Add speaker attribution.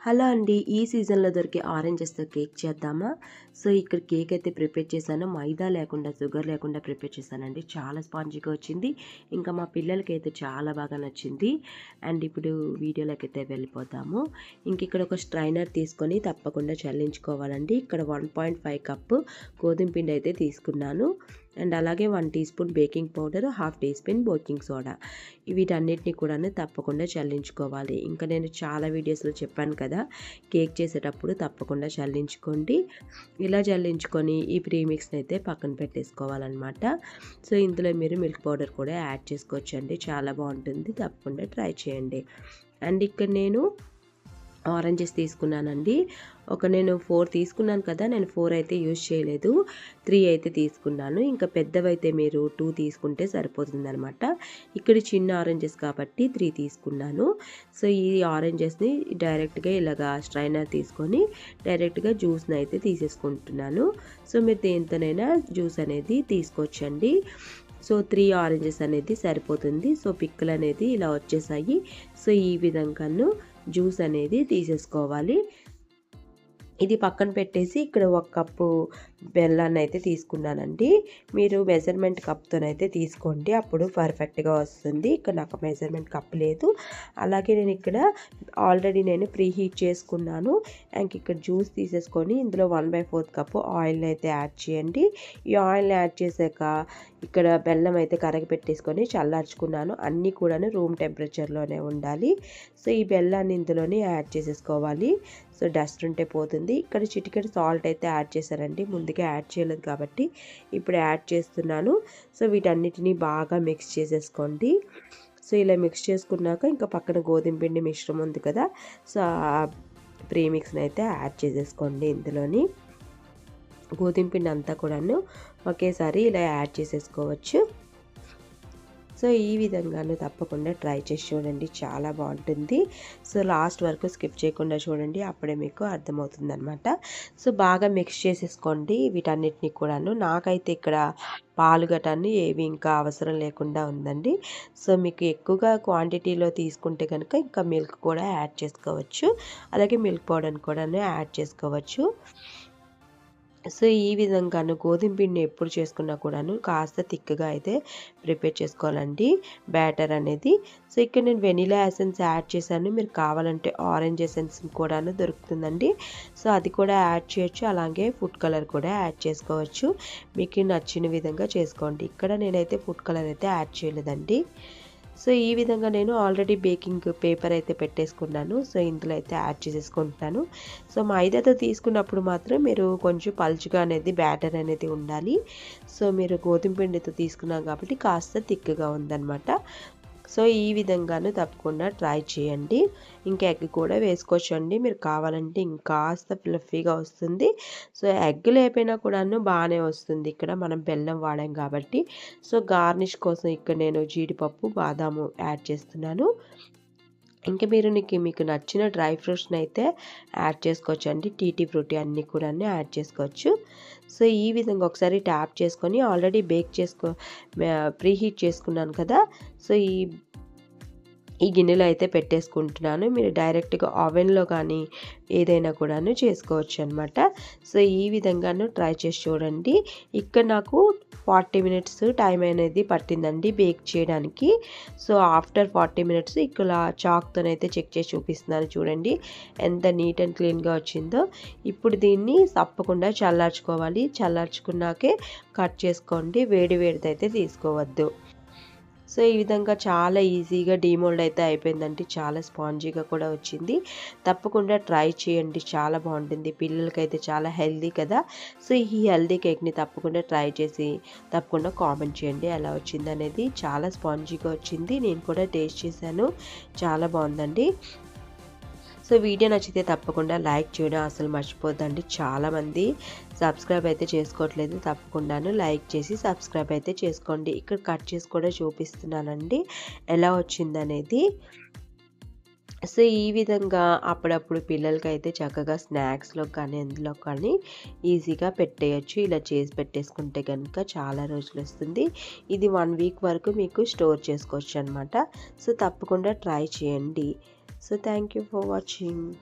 Speaker 1: Hello అండి, ఈ సీజన్లో దొరికే ఆరెంజెస్తో కేక్ చేద్దామా? సో ఇక్కడ కేక్ అయితే ప్రిపేర్ చేశాను. మైదా లేకుండా, షుగర్ లేకుండా ప్రిపేర్ చేశానండి. చాలా స్పాంజీగా వచ్చింది. ఇంకా మా పిల్లలకి అయితే చాలా బాగా నచ్చింది. అండ్ ఇప్పుడు వీడియోలోకి అయితే వెళ్ళిపోతాము. ఇంక ఇక్కడ ఒక స్ట్రైనర్ తీసుకొని తప్పకుండా చల్లించుకోవాలండి. ఇక్కడ 1.5 కప్పు గోధుమ పిండి అయితే తీసుకున్నాను. అండ్ అలాగే 1 teaspoon baking powder, 1/2 teaspoon baking soda, వీటన్నిటిని కూడా తప్పకుండా చల్లించుకోవాలి. ఇంకా నేను చాలా వీడియోస్లో చెప్పాను కదా, కేక్ చేసేటప్పుడు తప్పకుండా చల్లించుకోండి. ఇలా చల్లించుకొని ఈ ప్రీమిక్స్ని అయితే పక్కన పెట్టేసుకోవాలన్నమాట. సో ఇందులో మీరు మిల్క్ పౌడర్ కూడా యాడ్ చేసుకోవచ్చండి, చాలా బాగుంటుంది. తప్పకుండా ట్రై చేయండి. అండ్ ఇక్కడ నేను ఆరెంజెస్ తీసుకున్నానండి. నేను 4 తీసుకున్నాను కదా, నేను 4 అయితే యూజ్ చేయలేదు, 3 అయితే తీసుకున్నాను. ఇంకా పెద్దవైతే మీరు 2 తీసుకుంటే సరిపోతుంది అనమాట. ఇక్కడ చిన్న ఆరెంజెస్ కాబట్టి 3 తీసుకున్నాను. సో ఈ ఆరెంజెస్ని డైరెక్ట్గా ఇలాగా స్ట్రైనర్ తీసుకొని డైరెక్ట్గా జ్యూస్ని అయితే తీసేసుకుంటున్నాను. సో మీరు దేంతోనైనా జ్యూస్ అనేది తీసుకోవచ్చండి. సో 3 ఆరెంజెస్ అనేది సరిపోతుంది. సో పిక్కలు అనేది ఇలా వచ్చేసాయి. సో ఈ విధంగాను జ్యూస్ అనేది తీసేసుకోవాలి. ఇది పక్కన పెట్టేసి ఇక్కడ 1 కప్పు బెల్లాన్ని అయితే తీసుకున్నానండి. మీరు మెజర్మెంట్ కప్తోనైతే తీసుకోండి, అప్పుడు పర్ఫెక్ట్గా వస్తుంది. ఇక్కడ నాకు మెజర్మెంట్ కప్ లేదు. అలాగే నేను ఇక్కడ ఆల్రెడీ ప్రీ హీట్ చేసుకున్నాను. ఇంక ఇక్కడ జ్యూస్ తీసేసుకొని ఇందులో 1/4 కప్పు ఆయిల్ని అయితే యాడ్ చేయండి. ఈ ఆయిల్ని యాడ్ చేశాక ఇక్కడ బెల్లం అయితే కరగపెట్టేసుకొని చల్లార్చుకున్నాను. అన్నీ కూడా రూమ్ టెంపరేచర్లోనే ఉండాలి. సో ఈ బెల్లాన్ని ఇందులోనే యాడ్ చేసేసుకోవాలి. సో డస్ట్ ఉంటే పోతుంది. ఇక్కడ చిటికెడు సాల్ట్ అయితే యాడ్ చేశారండి, ముందుగా యాడ్ చేయలేదు కాబట్టి ఇప్పుడు యాడ్ చేస్తున్నాను. సో వీటన్నిటిని బాగా మిక్స్ చేసేసుకోండి. సో ఇలా మిక్స్ చేసుకున్నాక ఇంకా పక్కన గోధుమ పిండి మిశ్రమం ఉంది కదా, సో ఆ ప్రీమిక్స్ని అయితే యాడ్ చేసేసుకోండి. ఇందులోని గోధుమ పిండి అంతా కూడాను ఒకేసారి ఇలా యాడ్ చేసేసుకోవచ్చు. సో ఈ విధంగాను తప్పకుండా ట్రై చేసి చూడండి, చాలా బాగుంటుంది. సో లాస్ట్ వరకు స్కిప్ చేయకుండా చూడండి, అప్పుడే మీకు అర్థమవుతుంది అనమాట. సో బాగా మిక్స్ చేసేసుకోండి వీటన్నిటిని కూడాను. నాకైతే ఇక్కడ పాలు గటాన్ని ఏవి ఇంకా అవసరం లేకుండా ఉందండి. సో మీకు ఎక్కువగా క్వాంటిటీలో తీసుకుంటే కనుక ఇంకా మిల్క్ కూడా యాడ్ చేసుకోవచ్చు, అలాగే మిల్క్ పౌడర్ని కూడా యాడ్ చేసుకోవచ్చు. సో ఈ విధంగాను గోధుమ పిండిని ఎప్పుడు చేసుకున్నా కూడాను కాస్త థిక్గా అయితే ప్రిపేర్ చేసుకోవాలండి బ్యాటర్ అనేది. సో ఇక్కడ నేను వెనిలా ఎసెన్స్ యాడ్ చేశాను. మీరు కావాలంటే ఆరెంజ్ ఎసెన్స్ కూడాను దొరుకుతుందండి. సో అది కూడా యాడ్ చేయొచ్చు, అలాగే ఫుడ్ కలర్ కూడా యాడ్ చేసుకోవచ్చు. మీకు నచ్చిన విధంగా చేసుకోండి. ఇక్కడ నేనైతే ఫుడ్ కలర్ అయితే యాడ్ చేయలేదండి. సో ఈ విధంగా నేను ఆల్రెడీ బేకింగ్ పేపర్ అయితే పెట్టేసుకున్నాను. సో ఇందులో అయితే యాడ్ చేసేసుకుంటున్నాను. సో మైదాతో తీసుకున్నప్పుడు మాత్రం మీరు కొంచెం పలుచగా అనేది బ్యాటర్ అనేది ఉండాలి. సో మీరు గోధుమ పిండితో తీసుకున్నాం కాబట్టి కాస్త థిక్గా ఉందన్నమాట. సో ఈ విధంగాను తప్పకుండా ట్రై చేయండి. ఇంకా ఎగ్ కూడా వేసుకోవచ్చండి, మీరు కావాలంటే ఇంకాస్త ఫ్లఫీగా వస్తుంది. సో ఎగ్ లేకపోయినా కూడాను బాగానే వస్తుంది, ఇక్కడ మనం బెల్లం వాడాం కాబట్టి. సో గార్నిష్ కోసం ఇక్కడ నేను జీడిపప్పు, బాదాము యాడ్ చేస్తున్నాను. ఇంకా మీకు నచ్చిన డ్రై ఫ్రూట్స్ని అయితే యాడ్ చేసుకోవచ్చు అండి. టూటీ ఫ్రూటీ అన్నీ కూడా యాడ్ చేసుకోవచ్చు. సో ఈ విధంగా ఒకసారి ట్యాప్ చేసుకొని ఆల్రెడీ ప్రీ హీట్ చేసుకున్నాను కదా, సో ఈ గిన్నెలో అయితే పెట్టేసుకుంటున్నాను. మీరు డైరెక్ట్గా ఓవెన్లో కానీ ఏదైనా కూడాను చేసుకోవచ్చు అనమాట. సో ఈ విధంగాను ట్రై చేసి చూడండి. ఇక్కడ నాకు 40 మినిట్స్ టైం అనేది పట్టిందండి బేక్ చేయడానికి. సో ఆఫ్టర్ 40 మినిట్స్ ఇక్కడ చాక్తోనైతే చెక్ చేసి చూపిస్తున్నాను, చూడండి ఎంత నీట్ అండ్ క్లీన్గా వచ్చిందో. ఇప్పుడు దీన్ని తప్పకుండా చల్లార్చుకోవాలి. చల్లార్చుకున్నాకే కట్ చేసుకోండి, వేడి వేడిదైతే తీసుకోవద్దు. సో ఈ విధంగా చాలా ఈజీగా డీమోల్డ్ అయితే అయిపోయిందండి, చాలా స్పాంజీగా కూడా వచ్చింది. తప్పకుండా ట్రై చేయండి, చాలా బాగుంటుంది. పిల్లలకైతే చాలా హెల్దీ కదా. సో ఈ హెల్దీ కేక్ని తప్పకుండా ట్రై చేసి తప్పకుండా కామెంట్ చేయండి ఎలా వచ్చింది అనేది. చాలా స్పాంజీగా వచ్చింది, నేను కూడా టేస్ట్ చేశాను, చాలా బాగుందండి. సో వీడియో నచ్చితే తప్పకుండా లైక్ చేయడం అసలు మర్చిపోద్దండి. చాలామంది సబ్స్క్రైబ్ అయితే చేసుకోవట్లేదు, తప్పకుండాను లైక్ చేసి సబ్స్క్రైబ్ అయితే చేసుకోండి. ఇక్కడ కట్ చేసి కూడా చూపిస్తున్నానండి ఎలా వచ్చిందనేది. సో ఈ విధంగా అప్పుడప్పుడు పిల్లలకైతే చక్కగా స్నాక్స్లో కానీ ఎందులో కానీ ఈజీగా పెట్టేయచ్చు. ఇలా చేసి పెట్టేసుకుంటే కనుక చాలా రోజులు వస్తుంది. ఇది 1 వీక్ వరకు మీకు స్టోర్ చేసుకోవచ్చు అనమాట. సో తప్పకుండా ట్రై చేయండి. So thank you for watching.